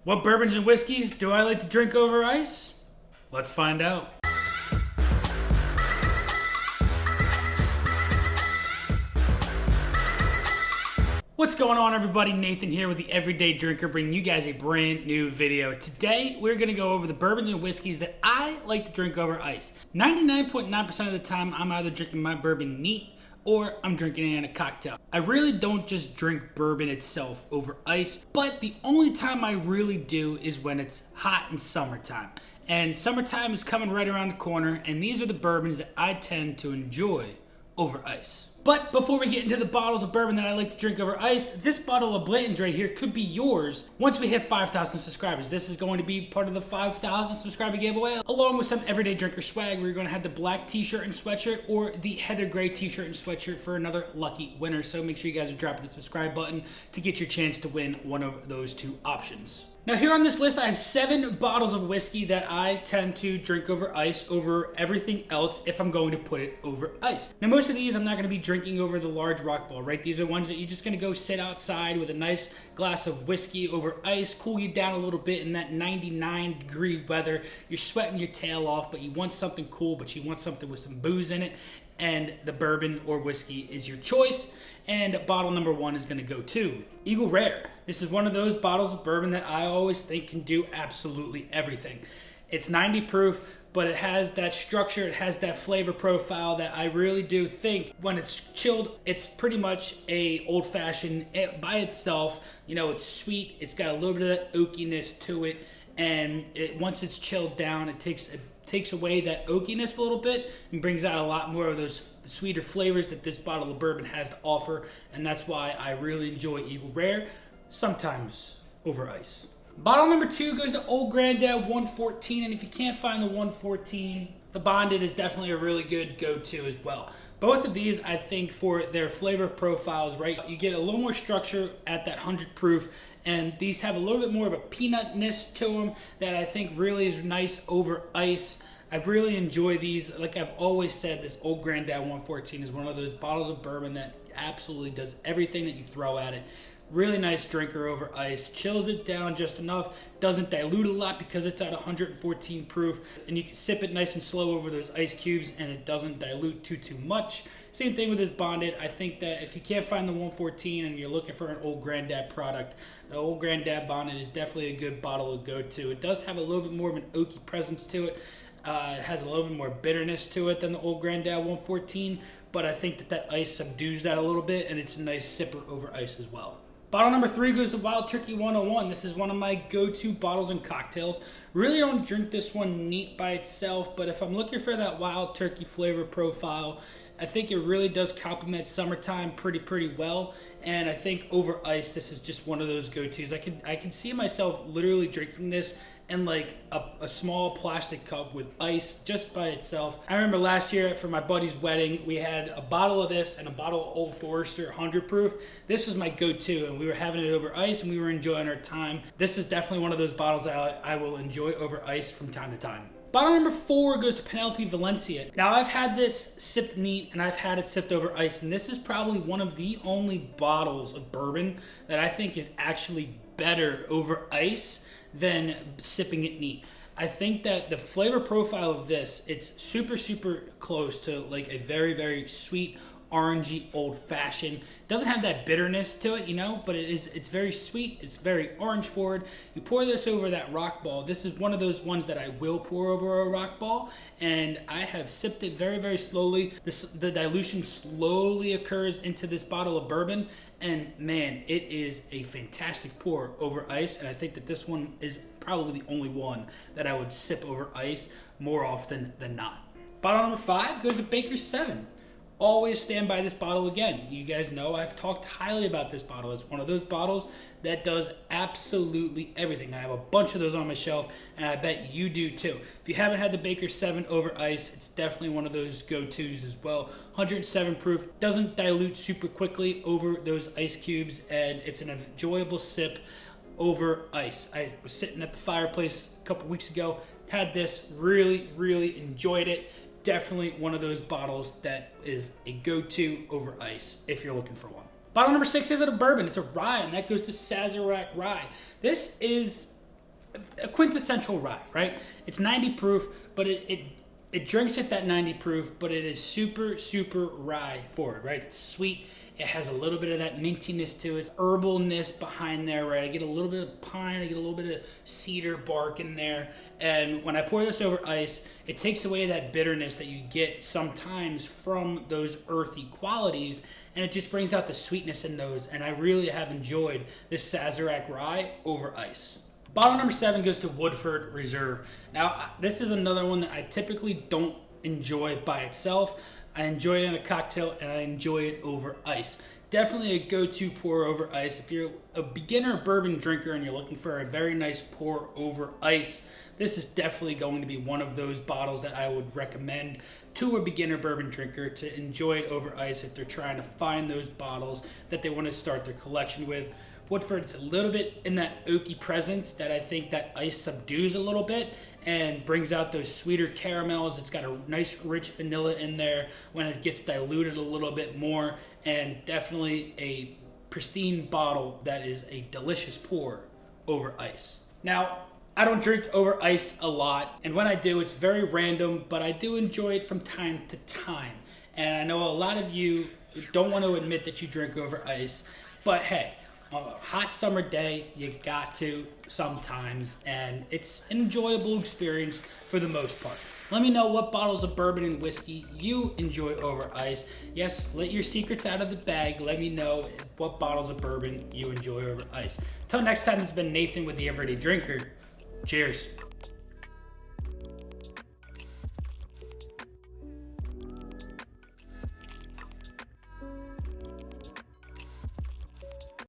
What bourbons and whiskeys do I like to drink over ice? Let's find out. What's going on, everybody? Nathan here with the Everyday Drinker, bringing you guys a brand new video. Today, we're going to go over the bourbons and whiskeys that I like to drink over ice. 99.9% of the time, I'm either drinking my bourbon neat or I'm drinking it in a cocktail. I really don't just drink bourbon itself over ice, but the only time I really do is when it's hot in summertime. And summertime is coming right around the corner, and these are the bourbons that I tend to enjoy over ice. But before we get into the bottles of bourbon that I like to drink over ice, this bottle of Blanton's right here could be yours once we hit 5,000 subscribers. This is going to be part of the 5,000 subscriber giveaway, along with some Everyday Drinker swag. We're going to have the black t-shirt and sweatshirt or the heather gray t-shirt and sweatshirt for another lucky winner. So make sure you guys are dropping the subscribe button to get your chance to win one of those two options. Now here on this list, I have 7 bottles of whiskey that I tend to drink over ice over everything else if I'm going to put it over ice. Now most of these I'm not going to be drinking over the large rock ball, right? These are ones that you're just going to go sit outside with a nice glass of whiskey over ice, cool you down a little bit in that 99-degree weather. You're sweating your tail off, but you want something cool, but you want something with some booze in it. And the bourbon or whiskey is your choice. And bottle number 1 is going to go to Eagle Rare. This is one of those bottles of bourbon that I always think can do absolutely everything. It's 90 proof, but it has that structure, it has that flavor profile that I really do think when it's chilled, it's pretty much a old-fashioned by itself. You know, it's sweet, it's got a little bit of that oakiness to it, and once it's chilled down, it takes away that oakiness a little bit and brings out a lot more of those sweeter flavors that this bottle of bourbon has to offer, and that's why I really enjoy Eagle Rare, sometimes over ice. Bottle number 2 goes to Old Grandad 114, and if you can't find the 114, the Bonded is definitely a really good go-to as well. Both of these, I think, for their flavor profiles, right, you get a little more structure at that 100 proof, and these have a little bit more of a peanutness to them that I think really is nice over ice. I really enjoy these. Like I've always said, this Old Grandad 114 is one of those bottles of bourbon that absolutely does everything that you throw at it. Really nice drinker over ice, chills it down just enough, doesn't dilute a lot because it's at 114 proof, and you can sip it nice and slow over those ice cubes and it doesn't dilute too much. Same thing with this Bonded. I think that if you can't find the 114 and you're looking for an Old Grandad product, the Old Grandad Bonded is definitely a good bottle to go to. It does have a little bit more of an oaky presence to it. It has a little bit more bitterness to it than the Old Grandad 114, but I think that ice subdues that a little bit, and it's a nice sipper over ice as well. Bottle number 3 goes to Wild Turkey 101. This is one of my go-to bottles and cocktails. Really don't drink this one neat by itself, but if I'm looking for that Wild Turkey flavor profile, I think it really does complement summertime pretty well. And I think over ice, this is just one of those go-tos. I can see myself literally drinking this in like a small plastic cup with ice just by itself. I remember last year for my buddy's wedding, we had a bottle of this and a bottle of Old Forester 100 proof. This was my go-to, and we were having it over ice and we were enjoying our time. This is definitely one of those bottles that I will enjoy over ice from time to time. Bottle number 4 goes to Penelope Valencia. Now I've had this sipped neat and I've had it sipped over ice, and this is probably one of the only bottles of bourbon that I think is actually better over ice than sipping it neat. I think that the flavor profile of this, it's super close to like a very sweet orangey old-fashioned. Doesn't have that bitterness to it, you know, but it's very sweet, it's very orange forward. You pour this over that rock ball. This is one of those ones that I will pour over a rock ball, and I have sipped it very slowly. The dilution slowly occurs into this bottle of bourbon, and man, it is a fantastic pour over ice, and I think that this one is probably the only one that I would sip over ice more often than not. Bottle number 5 goes to Baker's 7. Always stand by this bottle again. You guys know I've talked highly about this bottle. It's one of those bottles that does absolutely everything. I have a bunch of those on my shelf, and I bet you do too. If you haven't had the Baker's 7 over ice, it's definitely one of those go-tos as well. 107 proof, doesn't dilute super quickly over those ice cubes, and it's an enjoyable sip over ice. I was sitting at the fireplace a couple weeks ago, had this, really enjoyed it. Definitely one of those bottles that is a go-to over ice if you're looking for one. Bottle number 6 is a bourbon. It's a rye, and that goes to Sazerac Rye. This is a quintessential rye, right? It's 90 proof, but it drinks at that 90 proof, but it is super, super rye forward, right? It's sweet. It has a little bit of that mintiness to it, herbalness behind there, right? I get a little bit of pine, I get a little bit of cedar bark in there. And when I pour this over ice, it takes away that bitterness that you get sometimes from those earthy qualities, and it just brings out the sweetness in those. And I really have enjoyed this Sazerac Rye over ice. Bottle number 7 goes to Woodford Reserve. Now, this is another one that I typically don't enjoy by itself. I enjoy it in a cocktail, and I enjoy it over ice. Definitely a go-to pour over ice. If you're a beginner bourbon drinker and you're looking for a very nice pour over ice, this is definitely going to be one of those bottles that I would recommend to a beginner bourbon drinker to enjoy it over ice if they're trying to find those bottles that they want to start their collection with. Woodford, it's a little bit in that oaky presence that I think that ice subdues a little bit and brings out those sweeter caramels. It's got a nice rich vanilla in there when it gets diluted a little bit more, and definitely a pristine bottle that is a delicious pour over ice. Now, I don't drink over ice a lot, and when I do, it's very random, but I do enjoy it from time to time. And I know a lot of you don't want to admit that you drink over ice, but hey, on a hot summer day, you got to sometimes, and it's an enjoyable experience for the most part. Let me know what bottles of bourbon and whiskey you enjoy over ice. Yes, let your secrets out of the bag. Let me know what bottles of bourbon you enjoy over ice. Till next time, this has been Nathan with The Everyday Drinker. Cheers.